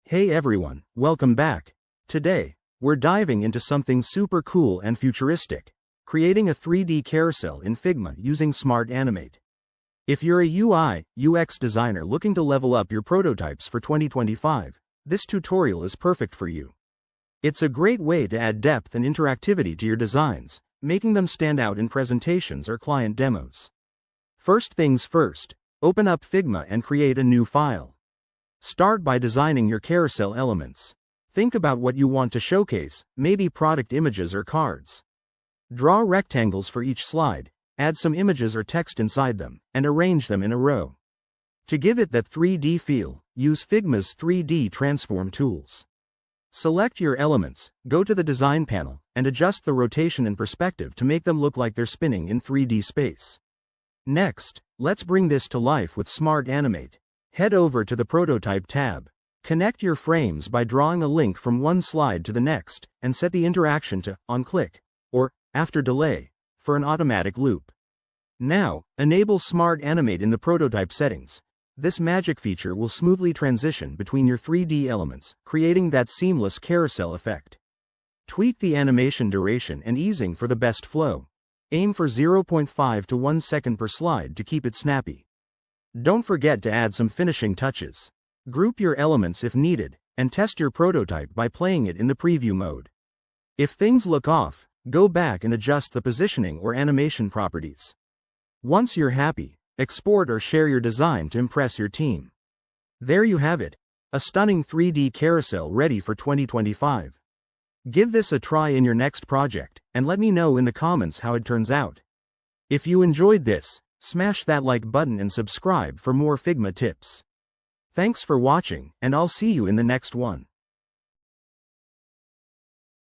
Hey everyone, welcome back. Today, we're diving into something super cool and futuristic, creating a 3D carousel in Figma using Smart Animate. If you're a UI/UX designer looking to level up your prototypes for 2025, this tutorial is perfect for you. It's a great way to add depth and interactivity to your designs, making them stand out in presentations or client demos. First things first, open up Figma and create a new file. Start by designing your carousel elements. Think about what you want to showcase, maybe product images or cards. Draw rectangles for each slide, add some images or text inside them, and arrange them in a row. To give it that 3D feel, use Figma's 3D transform tools. Select your elements, go to the design panel, and adjust the rotation and perspective to make them look like they're spinning in 3D space. Next, let's bring this to life with Smart Animate. Head over to the Prototype tab. Connect your frames by drawing a link from one slide to the next, and set the interaction to on click, or after delay, for an automatic loop. Now, enable Smart Animate in the Prototype settings. This magic feature will smoothly transition between your 3D elements, creating that seamless carousel effect. Tweak the animation duration and easing for the best flow. Aim for 0.5 to 1 second per slide to keep it snappy. Don't forget to add some finishing touches. Group your elements if needed, and test your prototype by playing it in the preview mode. If things look off, go back and adjust the positioning or animation properties. Once you're happy, export or share your design to impress your team. There you have it, a stunning 3D carousel ready for 2025. Give this a try in your next project, and let me know in the comments how it turns out. If you enjoyed this, smash that like button and subscribe for more Figma tips. Thanks for watching, and I'll see you in the next one.